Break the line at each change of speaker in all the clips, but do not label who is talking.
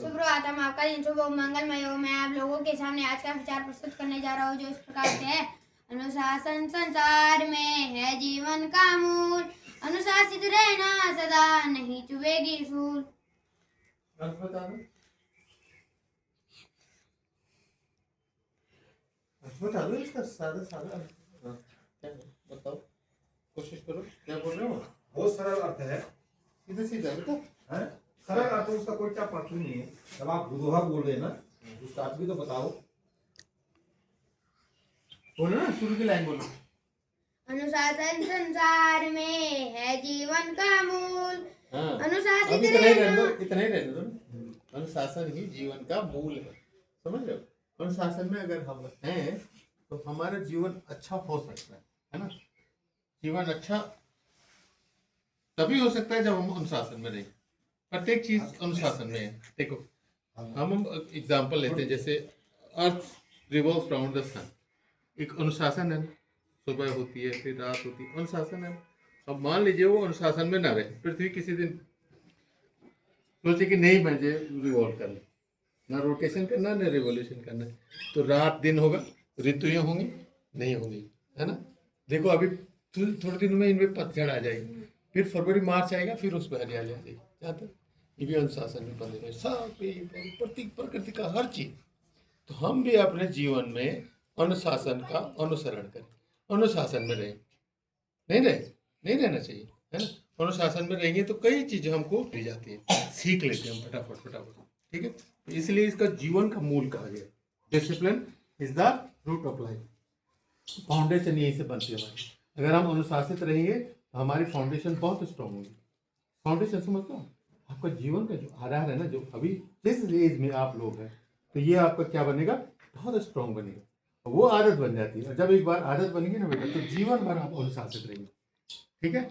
सुप्रभात, हम आपका दिन शुभ और मंगलमय हो। मैं आप लोगों के सामने आज का विचार प्रस्तुत करने जा रहा हूँ जो इस प्रकार से है। अनुशासन संसार में है जीवन का मूल, अनुशासित रहना सदा नहीं चुभेगी सूल।
बता दो इसका सादा सादा बताओ, कोशिश करो। क्या बोल रहे हो?
बहुत सरल अर्थ है।
सीधा सीधा बेटा
हैं? सरल अर्थ उसका कोई क्या पात्र नहीं है। जब आप दोहा बोल रहे हैं ना, उसका अर्थ भी तो बताओ।
बोलो ना, शुरू की लाइन बोलो।
अनुशासन संसार में है जीवन का मूल,
हाँ,
अनुशासित
अब इतना ही रहने
रहना।
दो, इतना ही रहने दो। अनुशासन ही जीवन का मूल है, समझ रहे हो? अनुशासन में अगर हम हैं तो हमारा जीवन अच्छा हो सकता है ना? जीवन अच्छा तभी हो सकता है जब हम अनुशासन में रहें। प्रत्येक चीज अनुशासन में है। देखो, हम एग्जाम्पल लेते हैं, जैसे अर्थ रिवॉल्व्स अराउंड द सन, एक अनुशासन है। सुबह होती है, फिर रात होती है, अनुशासन है। अब मान लीजिए वो अनुशासन में ना रहे, पृथ्वी किसी दिन सोचे कि नहीं मुझे रिवॉल्व करना, ना रोटेशन करना ना रिवॉल्यूशन करना, तो रात दिन होगा, ऋतुएं होंगी नहीं होंगी, है ना? देखो अभी थोड़े दिनों में इनमें पतझड़ आ जाएगी, फिर फरवरी मार्च आएगा, फिर उस पर हरियाली आ जाएगी। क्या था? ये भी अनुशासन में बने रहे, सब प्रकृति का हर चीज। तो हम भी अपने जीवन में अनुशासन का अनुसरण करें, अनुशासन में रहें। नहीं रहना चाहिए, है ना? अनुशासन में रहेंगे तो कई चीजें हमको दी जाती है, सीख लेते हैं हम फटाफट। ठीक है, तो इसलिए इसका जीवन का मूल कहा गया। Discipline is the root of life. Foundation यहीं से बनती है हमारी। अगर हम अनुशासित रहेंगे तो हमारी फाउंडेशन बहुत स्ट्रांग होगी। फाउंडेशन समझते हो? आपका जीवन का जो आधार है ना, जो अभी जिस एज में आप लोग हैं, तो ये आपका क्या बनेगा? बहुत स्ट्रांग बनेगा। वो आदत बन जाती है, और जब एक बार आदत बनेगी ना बेटा, तो जीवन भर आप अनुशासित रहेंगे। ठीक है,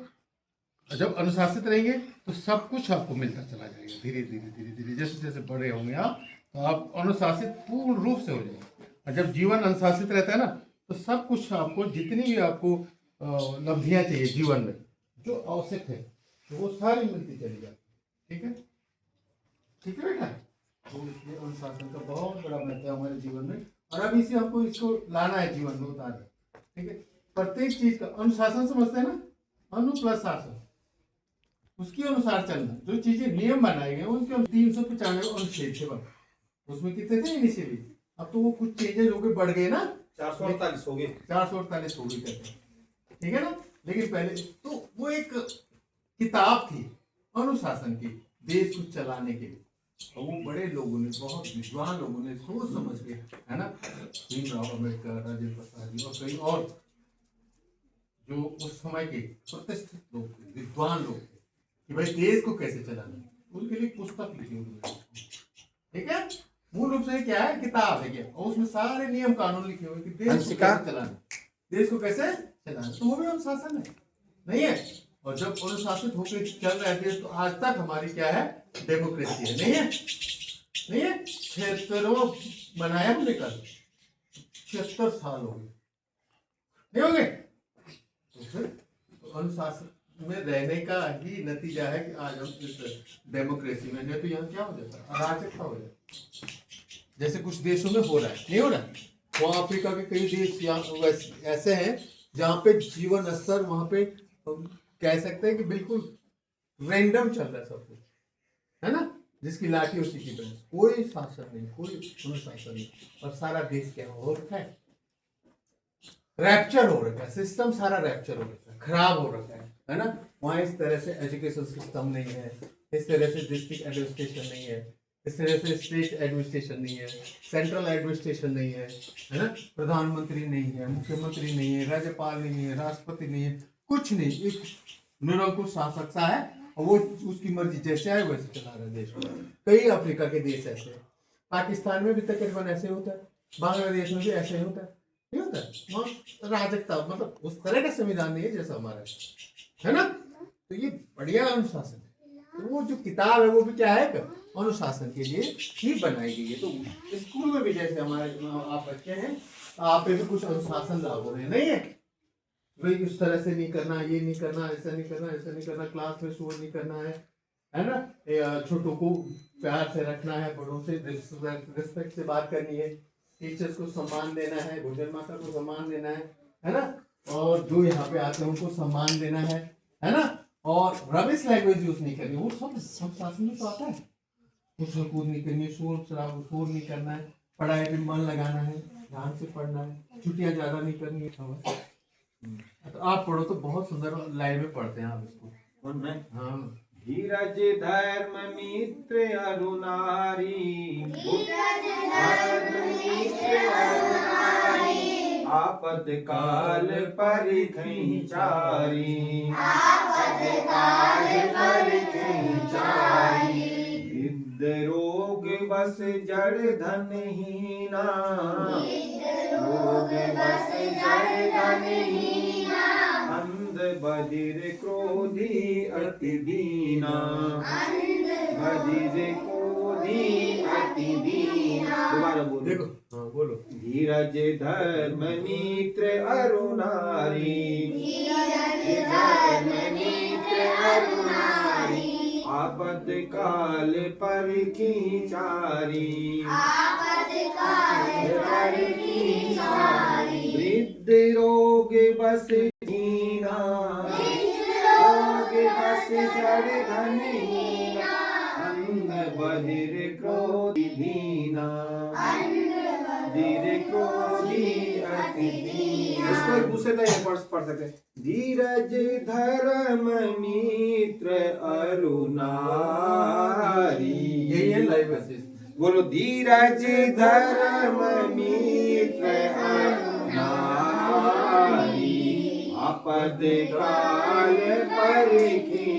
और जब अनुशासित रहेंगे तो सब कुछ आपको मिलता चला जाएगा। धीरे धीरे जैसे जैसे बड़े होंगे आप, तो आप अनुशासित पूर्ण रूप से हो जाएंगे। और जब जीवन अनुशासित रहता है ना, तो सब कुछ आपको, जितनी भी आपको लब्धियां चाहिए जीवन में, जो आवश्यक है, तो वो सारी मिलती चली जाती है। ठीक है बेटा? तो इसलिए अनुशासन का बहुत बड़ा महत्व है हमारे जीवन में, और अब इसे हमको इसको लाना है जीवन में उतारना। ठीक है, प्रत्येक चीज का अनुशासन समझते हैं ना, अनु प्लस शासन, उसके अनुसार चलना। जो चीजें नियम बनाए गए उनके 395 अनुच्छेद थे, उसमें कितने थे इनिशियली? अब तो वो कुछ चेंजेस हो गए, बढ़ गए ना,
448 हो गए,
448 हो गए कहते हैं। ठीक है ना? लेकिन पहले तो वो एक किताब थी अनुशासन की, देश को चलाने के लिए। और वो बड़े लोगों ने, बहुत विद्वान लोगों ने सोच समझ के, है ना, भीमराव अम्बेडकर, राजेंद्र प्रसाद जी और कई और जो उस समय के प्रतिष्ठित लोग थे, विद्वान लोग थे, कि भाई देश को कैसे चलाना है, उनके लिए पुस्तक लिखी उन्होंने। ठीक है, मूल रूप से क्या है? किताब है क्या, और उसमें सारे नियम कानून लिखे हुए कि देश को कैसे चलाना, देश को कैसे चलाना। तो वो भी अनुशासन है, नहीं है? और जब अनुशासित होकर चल रहा है देश, तो आज तक हमारी क्या है? डेमोक्रेसी है। नहीं है? 76वां बनाया हमने कल, 76 साल हो गए, नहीं हो गए? तो फिर अनुशासन में रहने का ही नतीजा है कि आज हम इस डेमोक्रेसी में, नहीं तो यहाँ क्या हो जाता है? अराजकता हो जाता है, जैसे कुछ देशों में हो रहा है। नहीं हो रहा है? वो अफ्रीका के कई देश ऐसे हैं जहाँ पे जीवन स्तर, वहां पे कह सकते हैं कि बिल्कुल रैंडम चल रहा है सब कुछ, है ना? जिसकी लाठी उसी की भैंस, कोई शासन नहीं, कोई अनुशासन नहीं, और सारा देश क्या हो रखा है? रैप्चर हो रखा है, सिस्टम सारा रैप्चर हो रखा है, खराब हो रखा है ना? वहाँ इस तरह से एजुकेशन सिस्टम नहीं है, इस तरह से डिस्ट्रिक्ट एडमिनिस्ट्रेशन नहीं है, इस तरह से स्टेट एडमिनिस्ट्रेशन नहीं है, सेंट्रल एडमिनिस्ट्रेशन नहीं है ना? प्रधानमंत्री नहीं है, मुख्यमंत्री नहीं है, राज्यपाल नहीं है, राष्ट्रपति नहीं है, कुछ नहीं, एक निरंकुश शासक सा है, और वो उसकी मर्जी जैसे आए वैसे चला रहा है देश को। कई अफ्रीका के देश ऐसे हैं, पाकिस्तान में भी तकरीबन ऐसे होता है, बांग्लादेश में भी ऐसे ही होता है, नहीं होता है? वहाँ राजकता, मतलब उस तरह का संविधान नहीं है जैसा हमारा है ना? तो ये बढ़िया अनुशासन है। तो वो जो किताब है वो भी क्या है? अनुशासन के लिए ही बनाई गई है। तो स्कूल में भी जैसे हमारे आप बच्चे हैं, आप पे भी कुछ अनुशासन लागू हो रहे हैं, नहीं है? भाई इस तरह से नहीं करना, ये नहीं करना, ऐसा नहीं करना, ऐसा नहीं करना, क्लास में शोर नहीं करना है, है ना। छोटों को प्यार से रखना है, बड़ों से रिस्पेक्ट से बात करनी है, टीचर्स को सम्मान देना है, गुजर माता को सम्मान देना है ना। और जो यहाँ पे आते हैं उनको सम्मान देना है ना। और रबिश लैंग्वेज यूज नहीं करनी, वो सब शासन में तो आता है। उछल कूद नहीं करनी, शोर नहीं करना है, पढ़ाई में मन लगाना है, ध्यान से पढ़ना है, छुट्टियां ज्यादा नहीं करनी है। तो आप पढ़ो तो बहुत सुंदर लाइन में पढ़ते हैं आप इसको।
और मैं
हाँ,
धीरज धर्म मित्र अरुणारी, आपद काल परिधि चारी, विद्ध रोग बस जड़ धन हीना, अंध बधिर क्रोधी अति दीना, बधिर क्रोधी अति दीना। दोबारा बोलो।
देखो, हाँ बोलो।
धीरज धर्म मित्र अरुणारी, आपद काल परिधि चारी, वृद्ध रोग बस दीना, रोग बस जड़ धन हीना, अंध बधिर क्रोधी दीना, धीरे क्रोधी अति दीना। इसको एक दूसरे का एक वर्ष पढ़ सकते हैं। धीरज धर्म मित्र अरुणारी,
यही है लाइव मैसेज।
बोलो धीरज धर्म मित्र अरुणारी, आपद काल परिधि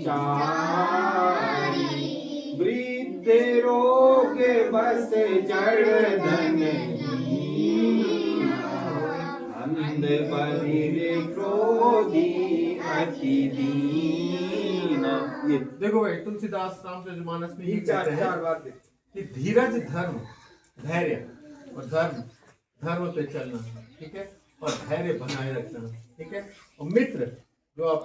चारी, वृद्ध रोग बस जड़ धन हीना, अंध बधिर क्रोधी अति दीना।
ये देखो भाई, तुलसीदास रामचरितमानस में ये
चार
कहते हैं
चार बार देख।
कि धीरज धर्म, धैर्य और धर्म पे चलना, ठीक है, और धैर्य बनाए रखना, ठीक है। और मित्र, जो आप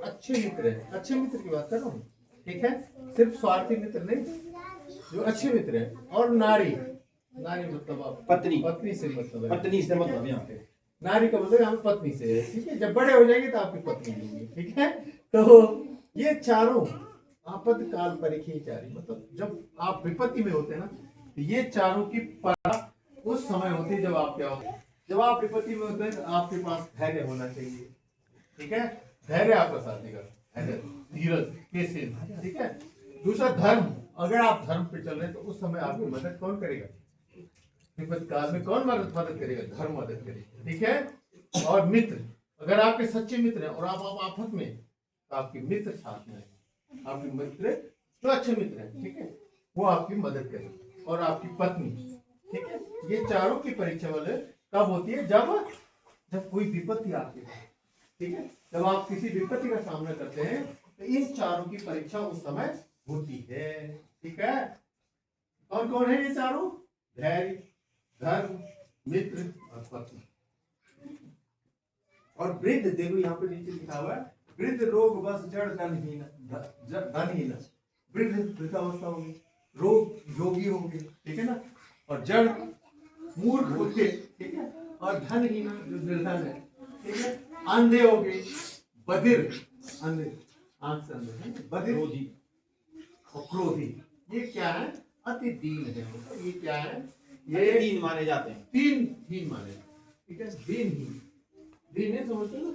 अच्छे मित्र हैं, अच्छे मित्र की बात कर रहा हूँ, ठीक है, सिर्फ स्वार्थी मित्र नहीं, जो अच्छे मित्र हैं। और नारी मतलब आप पत्नी से मतलब है,
पत्नी से मतलब यहाँ पे
नारी का मतलब यहाँ पत्नी से है, ठीक है। जब बड़े हो जाएंगे तो आपकी पत्नी होगी, ठीक है। तो ये चारों आपदकाल परिधि चारी, मतलब जब आप विपत्ति में होते हैं ना, तो ये चारों की परा उस समय होती है जब आप क्या होते हैं, जब आप विपत्ति में होते हैं, तो आपके पास धैर्य होना चाहिए, ठीक है। धैर्य आपका साथ देगा, धीरज, पेशेंस, ठीक है। दूसरा धर्म, अगर आप धर्म पे चल रहे हैं तो उस समय आपकी मदद कौन करेगा, विपत्ति काल में कौन मदद करेगा, धर्म मदद करेगा, ठीक है। और मित्र, अगर आपके सच्चे मित्र हैं और आप आफत में, तो आपके मित्र साथ में हैं, आपके मित्र जो अच्छे मित्र हैं, ठीक है, वो आपकी मदद करेंगे। और आपकी पत्नी, ठीक है। ये चारों की परीक्षा वाले कब होती है, जब कोई विपत्ति आती है, ठीक है। जब आप किसी विपत्ति का सामना करते हैं तो इन चारों की परीक्षा उस समय होती है, ठीक है। कौन कौन है ये चारों, धैर्य, धर्म, मित्र और पत्नी। और वृद्ध, देखो यहाँ पे नीचे लिखा हुआ है, वृद्ध रोग बस जड़ धनहीन, वृद्ध वृद्धावस्था होगी, रोग योगी होंगे, ठीक है ना। और जड़ मूर्ख होंगे, ठीक है। और धनहीन जो निर्धन है, ठीक है। अंधे होंगे, बधिर, अंधे, आंख से अंधे हैं, बधिर और क्रोधी, ये क्या है, अति दीन है। मतलब ये क्या है, ये
तीन माने जाते हैं,
तीन माने, ठीक है। दीन है, समझते हो,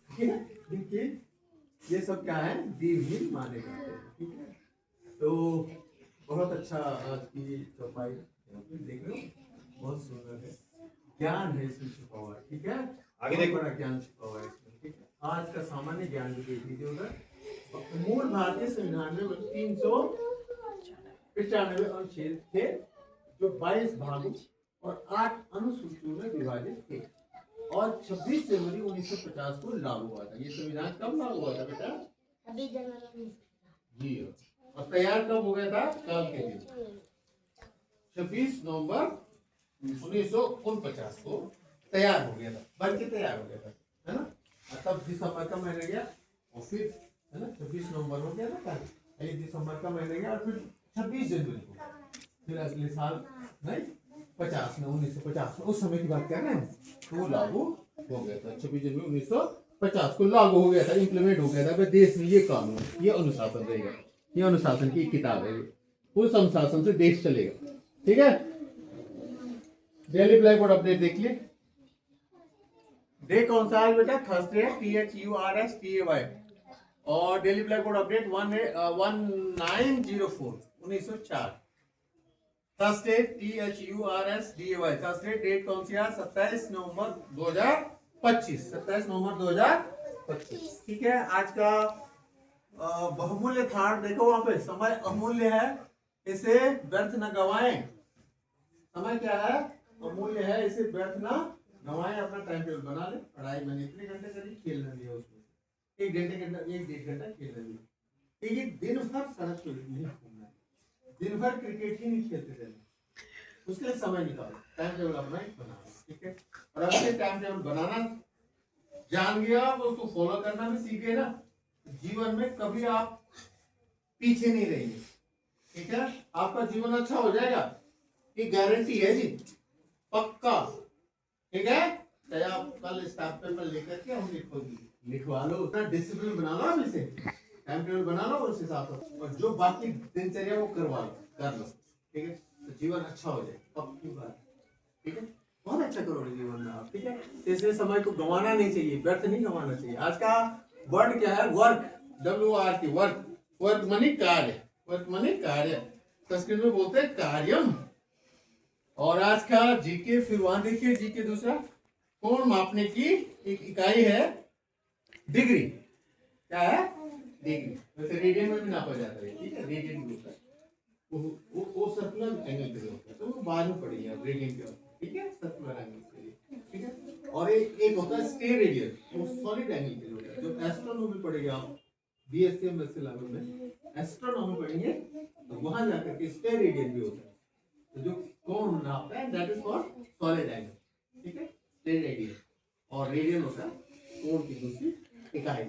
ठीक है। देखिए ये सब क्या है, दीनहीन माने जाते हैं, ठीक है। तो बहुत अच्छा आज की चौपाई देख रहे हो, बहुत सुंदर है, ज्ञान है इसमें छुपा हुआ, ठीक है। आगे देखो ना, ज्ञान छुपा हुआ है इसमें, ठीक है। आज का सामान्य ज्ञान भी देख लीजिए उधर। मूल भारतीय संविधान में 395 अनुच्छेद थे, जो 22 भागों और 8 अनुसूचियों में विभाजित थे, और 26 जनवरी 1950 को लागू हुआ था। ये संविधान कब लागू हुआ था बेटा,
26 जनवरी
जी। और तैयार कब हो गया था, कल के दिन 26 नवंबर 1949 को तैयार हो गया था, बन के तैयार हो गया था, है ना। तब दिसंबर का महीना गया और फिर, है ना, 26 नवंबर हो गया था कल। 1 दिसंबर का महीने गया और फिर 26 जनवरी को, फिर अगले साल नहीं 50 में 1950 में उस समय की बात कर रहे हैं, तो वो लागू हो गया था 26 जनवरी 1950 को लागू हो गया था, इम्प्लीमेंट हो गया था। देश में ये कानून, ये अनुशासन रहेगा, ये अनुशासन की किताब है, उस अनुशासन से देश चलेगा। ठीक है, डेली ब्लैक बोर्ड अपडेट देख लिए। डे कौन सा है बेटा? Thursday, THURSDAY। और daily blackboard update 1904 Thursday, THURSDAY। Thursday date कौन सी है? 27 नवंबर 2025। 27 नवंबर 2025। ठीक है, आज का बहुमूल्य था, देखो वहां पे समय अमूल्य है, इसे व्यर्थ न गवाएं। समय क्या है? अमूल्य है, इसे व्यर्थ न गवाएं। अपना टाइम टेबल बना ले। पढ़ाई मैंने इतने घंटे करी, खेलना भी है उसमें 1 घंटे के अंदर 1-1.5 घंटा खेलना भी है, क्योंकि दिन भर सड़क पे नहीं घूमना, दिन भर क्रिकेट ही नहीं खेलते रहना, उसके लिए समय निकालो, टाइम टेबल अपना ही बनाना। ठीक है, और अगर टाइम टेबल बनाना जान गया तो उसको फॉलो करना भी सीख गए ना, जीवन में कभी आप पीछे नहीं रहेंगे। ठीक है, आपका जीवन अच्छा हो जाएगा, ये गारंटी है जी, पक्का। ठीक है, चाहे आप कल स्टाफ पेपर लेकर के हम लिखवा लो, उतना डिसिप्लिन बना लो, आप इसे टाइम टेबल बना लो उस हिसाब से, और जो बाकी दिनचर्या वो करवा लो, कर लो। ठीक है, तो जीवन अच्छा हो जाए, पक्की बात। ठीक है, बहुत अच्छा करोगे जीवन में आप। ठीक है, इसलिए समय को गंवाना नहीं चाहिए, व्यर्थ नहीं गंवाना चाहिए। आज का वर्ड क्या है? Work, WORK, work. वर्क माने कार्य, वर्क माने कार्य, संस्कृत में बोलते हैं कार्यम। और आज का जीके, फिर वहां देखिए जीके दूसरा, कोण मापने की एक इकाई है डिग्री। क्या है? डिग्री। वैसे रेडियन में भी नापा जाता है। ठीक है, रेडियन भी होता है, वो सर्कुलर एंगल के लिए होता है, तो वो बाद में पढ़ेंगे आप रेडियन क्या होता है। ठीक है, सर्कुलर एंगल के लिए। ठीक है, और एक होता है स्टे रेडियन, वो सॉलिड एंगल के लिए होता है। जो एस्ट्रोनॉमी पढ़ेगा आप BSc MSc लेवल में, एस्ट्रोनॉमी पढ़ेंगे तो वहां जाकर के स्टे रेडियन भी होता है, तो जो कोण नापता है that is called solid angle. ठीक है, स्टे रेडियन। और रेडियन होता है कोण की दूसरी इकाई,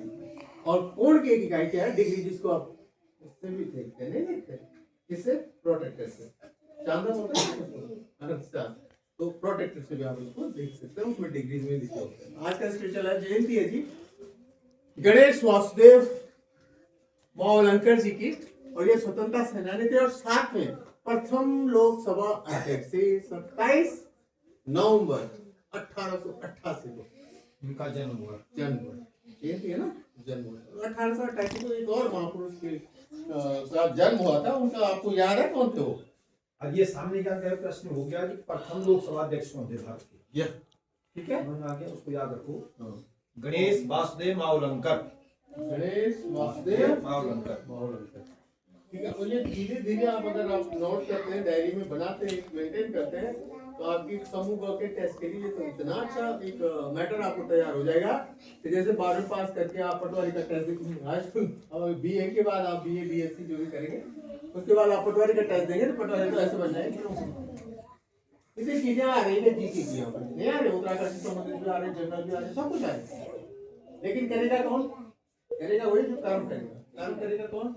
और कोण की एक इकाई क्या है? डिग्री, जिसको आप इससे भी देखते हैं, नहीं देखते, इससे प्रोटेक्टर से चांदा होता है अनंत स्टार, तो प्रोटेक्टर से भी आप उसको देख सकते हैं, उसमें डिग्रीज में लिखे होते हैं। आज का स्पेशल है जयंती है जी गणेश वासुदेव मावलंकर जी की, और ये स्वतंत्रता सेनानी थे, और साथ में प्रथम लोकसभा अध्यक्ष 27 नवंबर 1888 को
उनका जन्म हुआ।
ये है ना, जन्म हुआ 1888 को। एक और महापुरुष के का जन्म हुआ था, उनका आपको याद है कौन थे वो?
अब ये सामने क्या कहे प्रश्न हो गया कि प्रथम लोकसभा अध्यक्ष कौन थे भारत के?
ठीक है,
आ गया, उसको याद रखो। गणेश वासुदेव मावलंकर।
गणेश वासुदेव
मावलंकर।
ठीक है, और ये धीरे धीरे आप अगर आप नोट करते हैं, डायरी में बनाते हैं, मेंटेन करते हैं, तो आपकी समूह के टेस्ट के लिए तो इतना अच्छा एक मैटर आपको तैयार हो जाएगा कि जैसे 12वीं पास करके आप पटवारी का टेस्ट देंगे, आज BA के बाद आप BA BSc जो भी करेंगे, उसके बाद आप पटवारी का टेस्ट देंगे, तो पटवारी तो ऐसे बन जाएंगे। इतनी चीजें आ रही है जीके की, यहाँ पर नहीं आ रही, उत्तराखंड संबंधित भी आ रहे, जनरल भी आ रहे, सब कुछ आ रहे, लेकिन करेगा कौन? करेगा वही जो काम करेगा। काम करेगा कौन?